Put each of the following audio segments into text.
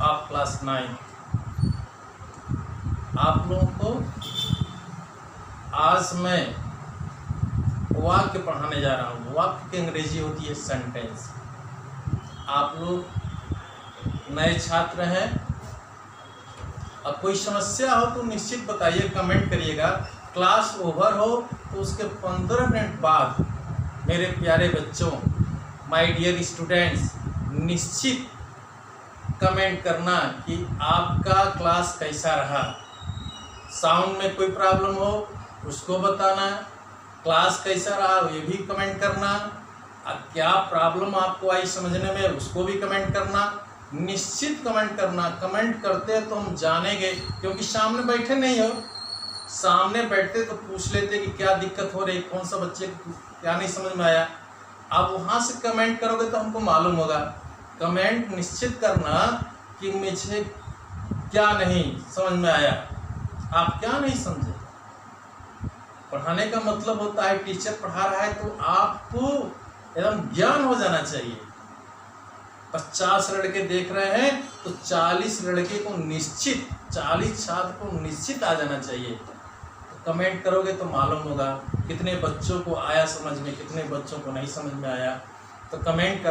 Of class 9। आप लोगों को आज मैं वाक्य पढ़ाने जा रहा हूँ। वाक्य की अंग्रेजी होती है सेंटेंस। आप लोग नए छात्र हैं और कोई समस्या हो तो निश्चित बताइए, कमेंट करिएगा। क्लास ओवर हो तो उसके 15 मिनट बाद मेरे प्यारे बच्चों, माय डियर स्टूडेंट्स, निश्चित कमेंट करना कि आपका क्लास कैसा रहा। साउंड में कोई प्रॉब्लम हो उसको बताना, क्लास कैसा रहा ये भी कमेंट करना, क्या प्रॉब्लम आपको आई समझने में उसको भी कमेंट करना। निश्चित कमेंट करना। कमेंट करते तो हम जानेंगे, क्योंकि सामने बैठे नहीं हो। सामने बैठते तो पूछ लेते कि क्या दिक्कत हो रही, कौन सा बच्चे को क्या नहीं समझ में आया। आप वहाँ से कमेंट करोगे तो हमको मालूम होगा। कमेंट निश्चित करना कि मुझे क्या नहीं समझ में आया, आप क्या नहीं समझे। पढ़ाने का मतलब होता है टीचर पढ़ा रहा है तो आपको एकदम ज्ञान हो जाना चाहिए। 50 लड़के देख रहे हैं तो 40 लड़के को निश्चित, 40 छात्र को निश्चित आ जाना चाहिए। तो कमेंट करोगे तो मालूम होगा कितने बच्चों को आया समझ में, कितने बच्चों को नहीं समझ में आया। तो कमेंट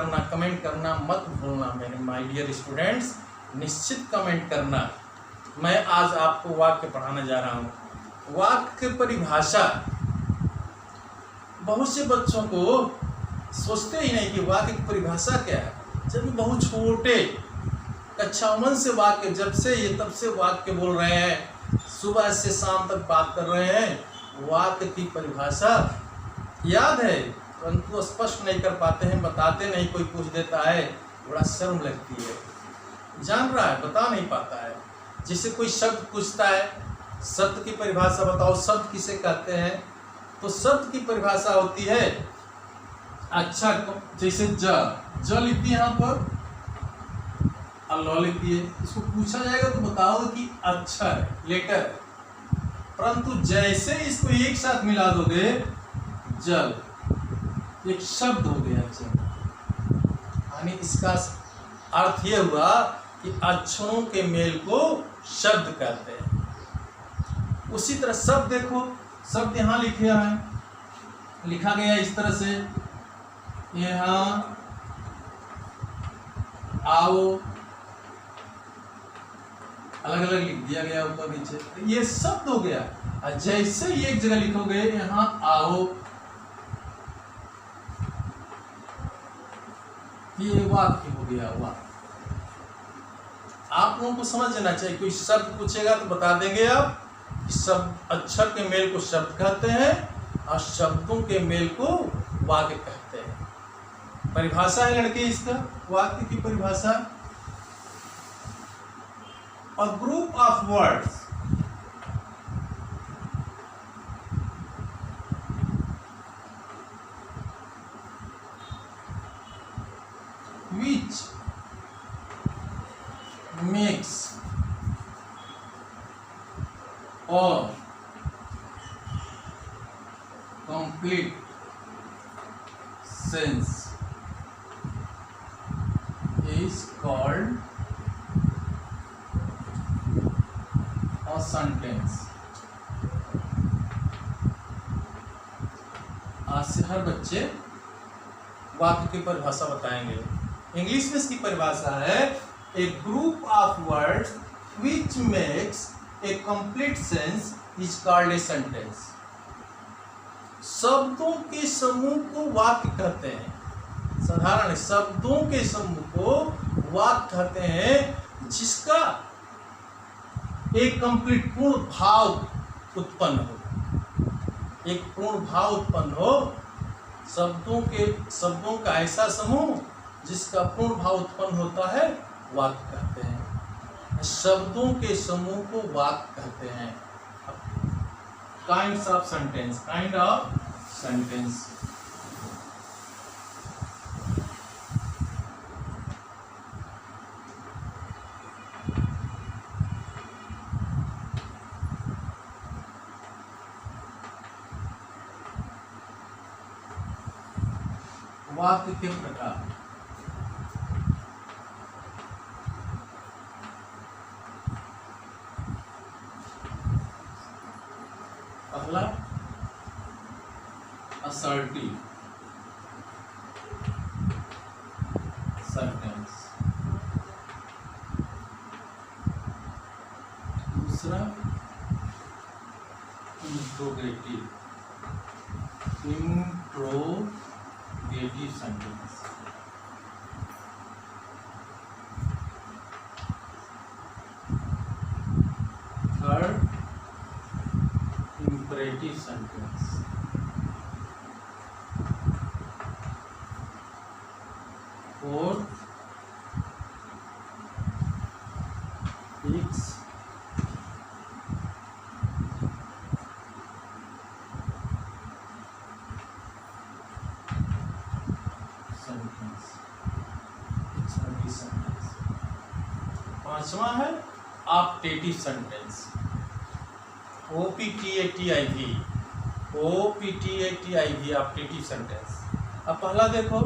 करना मत भूलना मेरे माय डियर स्टूडेंट्स, निश्चित कमेंट करना। मैं आज आपको वाक्य पढ़ाने जा रहा हूँ। वाक्य की परिभाषा बहुत से बच्चों को सोचते ही नहीं कि वाक्य की परिभाषा क्या है। जब बहुत छोटे कक्षा 1 से वाक्य, जब से ये तब से वाक्य बोल रहे हैं, सुबह से शाम तक बात कर रहे हैं, वाक्य की परिभाषा याद है परंतु स्पष्ट नहीं कर पाते हैं, बताते नहीं। कोई पूछ देता है बड़ा शर्म लगती है, जान रहा है बता नहीं पाता है। जिससे कोई शब्द पूछता है, शब्द की परिभाषा बताओ, शब्द किसे कहते हैं, तो शब्द की परिभाषा होती है अच्छा, जैसे ज लिखती है यहाँ पर, ल लिखती है, इसको पूछा जाएगा तो बताओ कि अक्षर लेटर। परंतु जैसे इसको एक साथ मिला दोगे, जल एक शब्द हो गया जल। यानी इसका अर्थ यह हुआ कि अक्षरों के मेल को शब्द कहते हैं। उसी तरह शब्द देखो, शब्द यहाँ लिखे हैं, लिखा गया इस तरह से, यहाँ आओ, अलग अलग लिख दिया गया ऊपर नीचे, तो ये शब्द हो गया। और जैसे ही एक जगह लिखोगे यहाँ आओ, ये वाक्य हो गया। वाक्य आप लोगों को समझ लेना चाहिए। कोई शब्द पूछेगा तो बता देंगे आप, शब्द अक्षर के मेल को शब्द कहते हैं और शब्दों के मेल को वाक्य कहते हैं। परिभाषा है लड़के इसका, वाक्य की परिभाषा। A group of words which makes or complete sense is called a sentence। आज से हर बच्चे वाक्य की परिभाषा बताएंगे। इंग्लिश में इसकी परिभाषा है a group of words which makes a complete sense is called a sentence. शब्दों के समूह को वाक्य कहते हैं। साधारण शब्दों के समूह को वाक्य कहते हैं जिसका एक कंप्लीट पूर्ण भाव उत्पन्न हो। एक पूर्ण भाव उत्पन्न हो, शब्दों का ऐसा समूह जिसका पूर्ण भाव उत्पन्न होता है, वाक्य कहते हैं। शब्दों के समूह को वाक्य कहते हैं। Kinds of sentence, kind of sentence. वाक्य के प्रकार। पहला असर्टिव सेंटेंस, दूसरा interrogative sentence, third imperative sentence, fourth fix sentence, पांचवा है optative sentence, OPTATIV, optative sentence. अब पहला देखो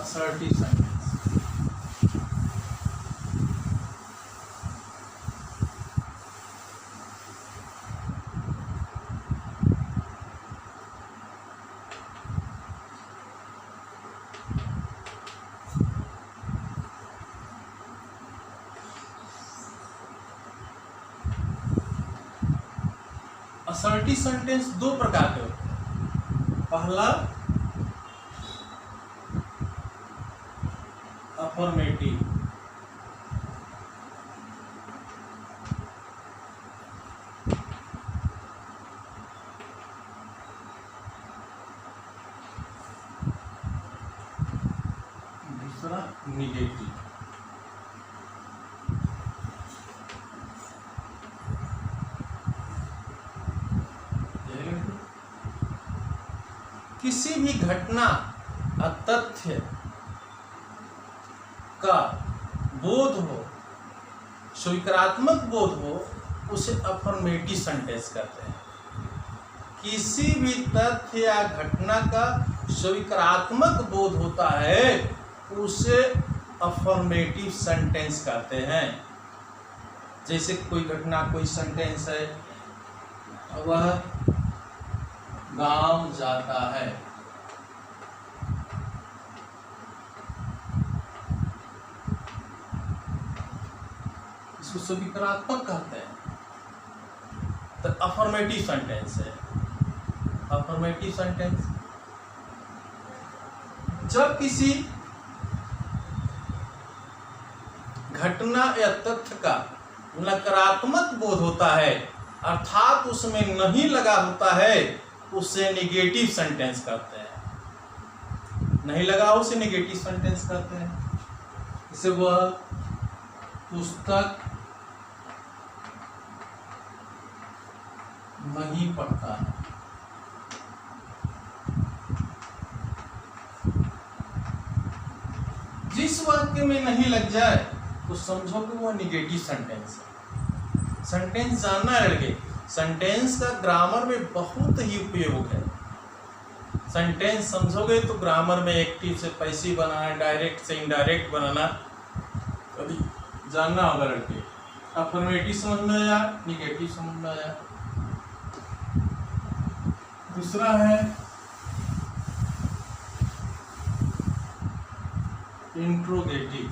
असर्टिव सेंटेंस, असर्टिव सेंटेंस दो प्रकार के होते हैं। पहला अफर्मेटिव, दूसरा निगेटिव। किसी भी घटना या तथ्य का बोध हो, स्वीकारात्मक बोध हो, उसे अफर्मेटिव सेंटेंस कहते हैं। किसी भी तथ्य या घटना का स्वीकारात्मक बोध होता है, उसे अफर्मेटिव सेंटेंस कहते हैं। जैसे कोई घटना, कोई सेंटेंस है, वह गांव जाता है, इसको स्वीकारात्मक कहते हैं, तो अफर्मेटिव सेंटेंस है। अफर्मेटिव सेंटेंस जब किसी घटना या तथ्य का नकारात्मक बोध होता है, अर्थात उसमें नहीं लगा होता है, उसे नेगेटिव सेंटेंस कहते हैं। नहीं लगा उसे नेगेटिव सेंटेंस कहते हैं। जैसे वह पुस्तक नहीं पढ़ता है, जिस वाक्य में नहीं लग जाए तो समझो कि वो नेगेटिव सेंटेंस है। सेंटेंस जानना है लड़के, सेंटेंस का ग्रामर में बहुत ही उपयोग है। सेंटेंस समझोगे तो ग्रामर में एक्टिव से पैसिव बनाना, डायरेक्ट से इनडायरेक्ट बनाना कभी जानना होगा लड़के। अफर्मेटिव समझ में आया, निगेटिव समझ में आया। दूसरा है इंट्रोगेटिव।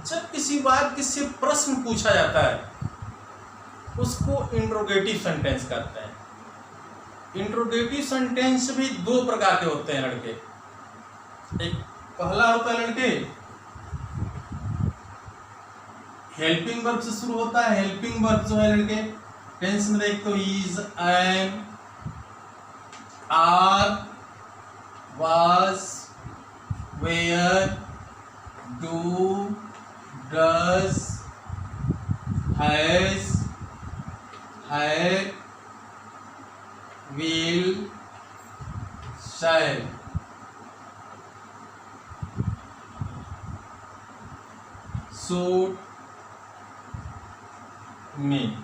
जब किसी वाक्य से प्रश्न पूछा जाता है, उसको इंट्रोगेटिव सेंटेंस कहते हैं। इंट्रोगेटिव सेंटेंस भी दो प्रकार के होते हैं लड़के। एक पहला होता है लड़के हेल्पिंग वर्ब से शुरू होता है। हेल्पिंग वर्ब जो है लड़के टेंस में देख तो is, am, are, was, were, do, does, has, had, will, shall। should, में,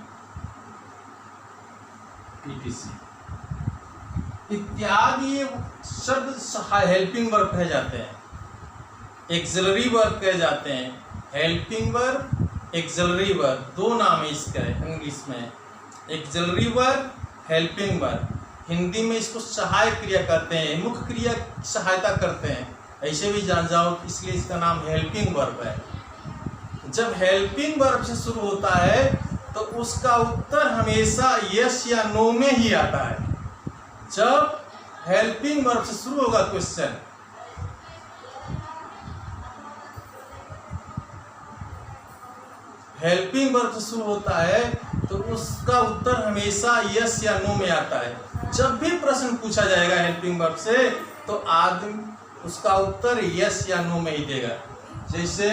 etc इत्यादि ये शब्द हेल्पिंग वर्ब कहे जाते हैं, एक्सिलरी वर्ब कहे जाते हैं। हेल्पिंग वर्ब, एक्सिलरी वर्ब, दो नाम है इसका इंग्लिश में, axillary verb, helping verb. Hindi में इसको सहायक क्रिया कहते हैं, मुख्य क्रिया सहायता करते हैं, ऐसे भी जान जाओ, इसलिए इसका नाम हेल्पिंग वर्ब है। जब हेल्पिंग वर्ब से शुरू होता है तो उसका उत्तर हमेशा यस या नो में ही आता है। जब हेल्पिंग वर्ब से शुरू होगा क्वेश्चन, हेल्पिंग वर्ब से शुरू होता है तो उसका उत्तर हमेशा यस या नो में आता है। जब भी प्रश्न पूछा जाएगा हेल्पिंग वर्ब से तो आदमी उसका उत्तर यस या नो में ही देगा। जैसे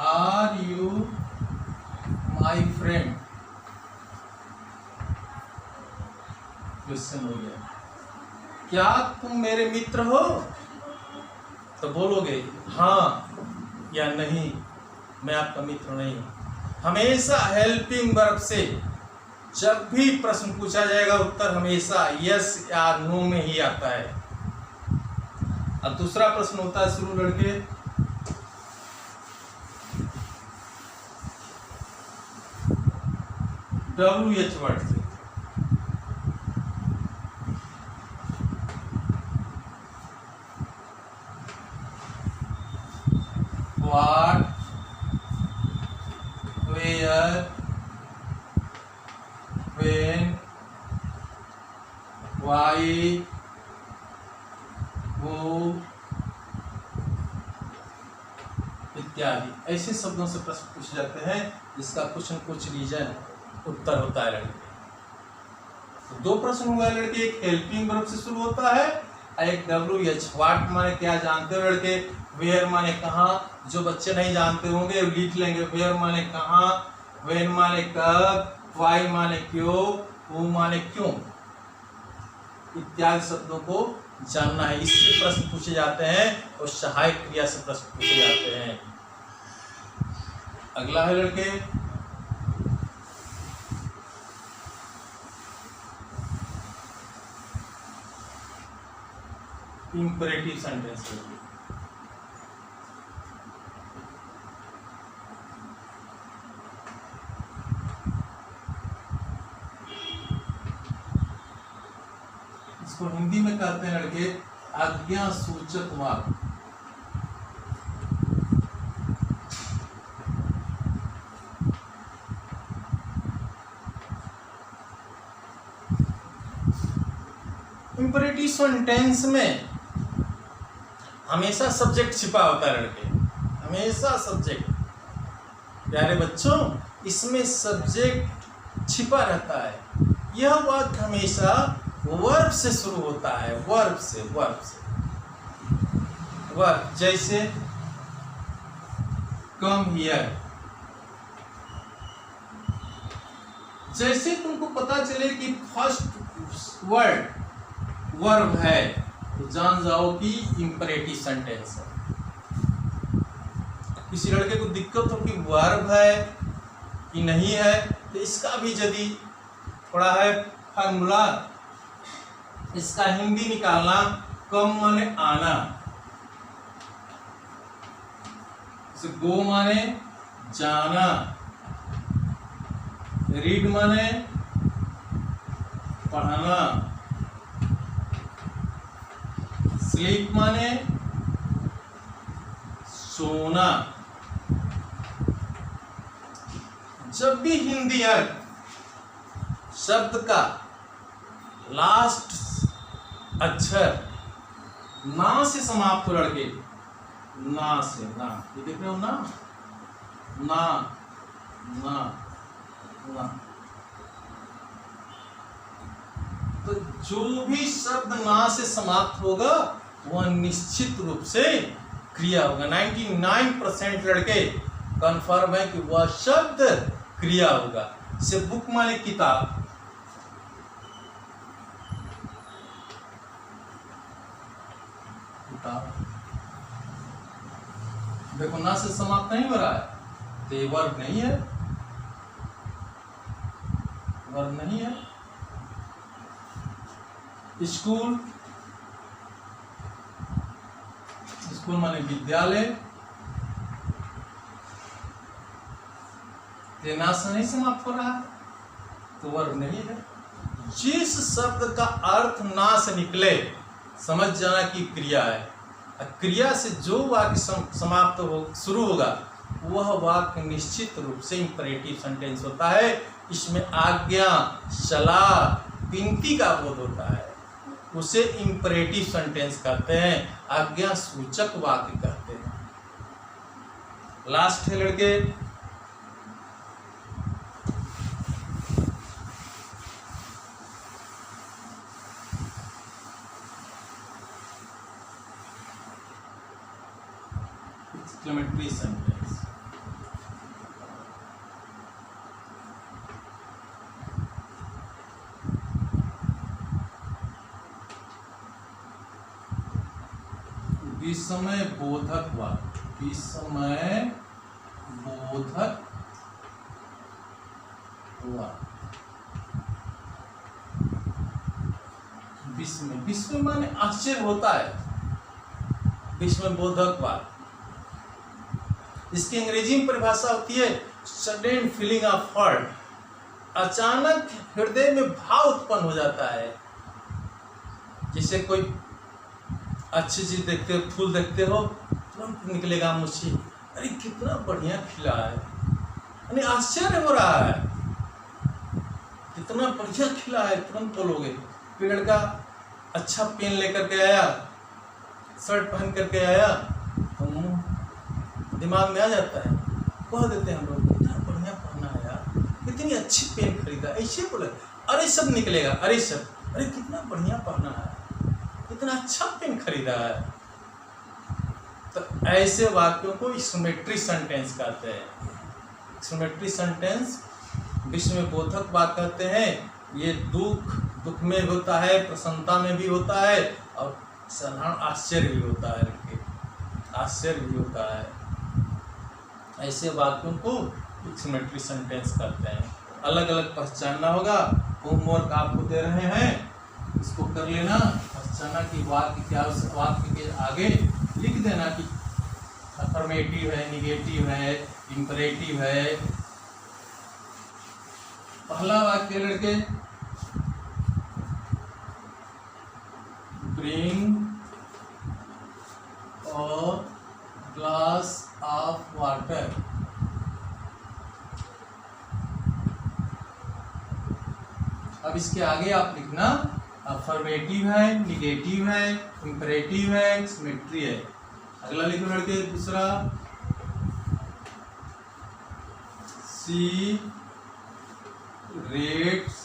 are you my friend, question हो गया, क्या तुम मेरे मित्र हो? तो बोलोगे हाँ या नहीं, मैं आपका मित्र नहीं हूं। हमेशा हेल्पिंग वर्ब से जब भी प्रश्न पूछा जाएगा उत्तर हमेशा यस या नो में ही आता है। अब दूसरा प्रश्न होता है शुरू लड़के, WH वर्ड से। What, where, when, why, who इत्यादि ऐसे शब्दों से प्रश्न पूछे जाते हैं जिसका कुछ न कुछ रीजन उत्तर होता है लड़के। तो दो प्रश्न हुआ लड़के, एक हेल्पिंग वर्ब से शुरू होता है, एक WH। व्हाट माने क्या जानते हो लड़के, वेयर माने कहाँ, जो बच्चे नहीं जानते होंगे लिख लेंगे, वेयर माने कहाँ, वेन माने कब, वाई माने क्यों, हु माने क्यों, इत्यादि शब्दों को जानना है। इससे प्रश्न पूछे जाते हैं और सहायक क्रिया से प्रश्न पूछे जाते हैं। अगला है लड़के इंपरेटिव सेंटेंस। इसको हिंदी में कहते हैं लड़के आज्ञा सूचक वाक्य। इंपरेटिव सेंटेंस में हमेशा सब्जेक्ट छिपा होता है लड़के, हमेशा सब्जेक्ट। प्यारे बच्चों, इसमें सब्जेक्ट छिपा रहता है। यह वाक्य हमेशा वर्ब से शुरू होता है, वर्ब से, वर्ब से। वर्ब जैसे कम हियर, जैसे तुमको पता चले कि फर्स्ट वर्ड वर्ब है तो जान जाओ कि इंपरेटिव सेंटेंस है। किसी लड़के को दिक्कत हो कि वर्ब है कि नहीं है, तो इसका भी यदि थोड़ा है फार्मूला, इसका हिंदी निकालना, कम माने आना, गो माने जाना, रीड माने पढ़ना, स्लीप माने सोना। जब भी हिंदी अर्थ शब्द का लास्ट अक्षर ना से समाप्त हो लड़के, ना से, ना, ये देख रहे हो ना, ना, ना, ना, तो जो भी शब्द ना से समाप्त होगा वह निश्चित रूप से क्रिया होगा। 99% लड़के कंफर्म है कि वह शब्द क्रिया होगा। से बुक माने किताब, किताब, देखो ना से समाप्त नहीं हो रहा है, तो ये वर्ब नहीं है, वर्ब नहीं है। स्कूल, स्कूल माने विद्यालय, ते ना से नहीं समाप्त हो रहा है, तो वर्ब नहीं है। जिस शब्द का अर्थ ना से निकले समझ जाना कि क्रिया है। क्रिया से जो वाक्य समाप्त हो शुरू होगा वह वाक्य निश्चित रूप से इंपरेटिव सेंटेंस होता है। इसमें आज्ञा, सलाह, विनती का बोध होता है, उसे इंपरेटिव सेंटेंस कहते हैं, आज्ञा सूचक वाक्य कहते हैं। लास्ट है लड़के, एक्सक्लेमेटरी सेंटेंस। विस्मय बोधक वाक्य, विस्मय बोधक वाक्य। विस्मय, विस्मय माने आश्चर्य होता है, विस्मय बोधक वाक्य। इसकी अंग्रेजी में परिभाषा होती है सडन फीलिंग ऑफ हर्ट, अचानक हृदय में भाव उत्पन्न हो जाता है। जैसे कोई अच्छी चीज देखते हो, फूल देखते हो, तुरंत निकलेगा मुझे, अरे कितना बढ़िया खिला है, यानी आश्चर्य हो रहा है, कितना बढ़िया खिला है, तुरंत बोलोगे। कोई लड़का अच्छा पेन लेकर के आया, शर्ट पहन करके आया, तो दिमाग में आ जाता है, कह देते हैं हम लोग, कितना बढ़िया पहना है यार, कितनी अच्छी पेन खरीदा, ऐसे बोले, अरे सब निकलेगा, अरे सब, अरे कितना बढ़िया पहना है, कितना अच्छा पेन खरीदा है। तो ऐसे वाक्यों को एक्सक्लेमेटरी सेंटेंस कहते हैं। एक्सक्लेमेटरी सेंटेंस विस्मय बोधक वाक्य कहते हैं। ये दुख में होता है, प्रसन्नता में भी होता है, और साधारण आश्चर्य भी होता है, आश्चर्य भी होता है। ऐसे वाक्यों को एक्सक्लेमेटरी सेंटेंस कहते हैं। अलग अलग पहचानना होगा, होमवर्क आपको दे रहे हैं, इसको कर लेना, पहचाना कि वाक्य क्या, उस वाक्य के आगे लिख देना कि अफर्मेटिव है, निगेटिव है, इंपरेटिव है। पहला वाक्य लड़के, bring a glass of water. अब इसके आगे आप लिखना अफर्मेटिव है, निगेटिव है, इंपरेटिव है, एक्सक्लेमेटरी है। अगला लिखो लड़के, दूसरा, she reads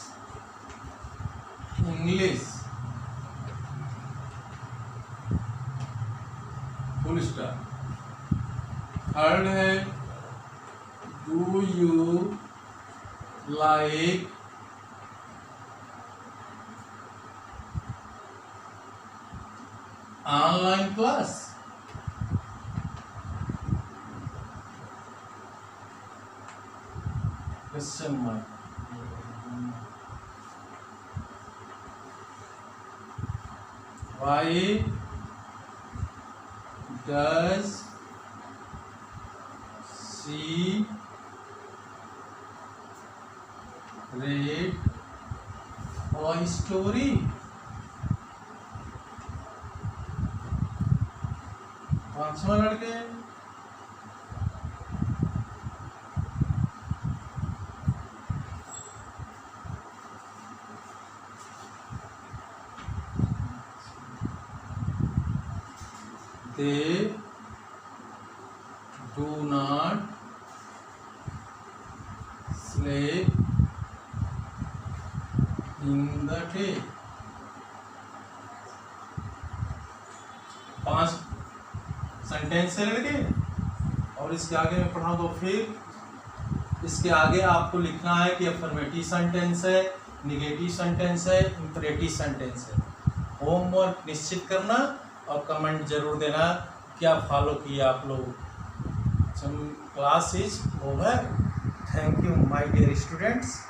English, full stop. Third है, do you like online class. Question mark. Why does she read a story? पांचवा लड़के, they do not sleep in the day। 5 sentence है लड़के, और इसके आगे मैं पढ़ा दो। फिर इसके आगे आपको लिखना है कि अफर्मेटिव सेंटेंस है, निगेटिव सेंटेंस है, इंपरेटिव सेंटेंस है। होमवर्क निश्चित करना और कमेंट जरूर देना क्या फॉलो किया आप लोग। Class is over. Thank you, my dear students.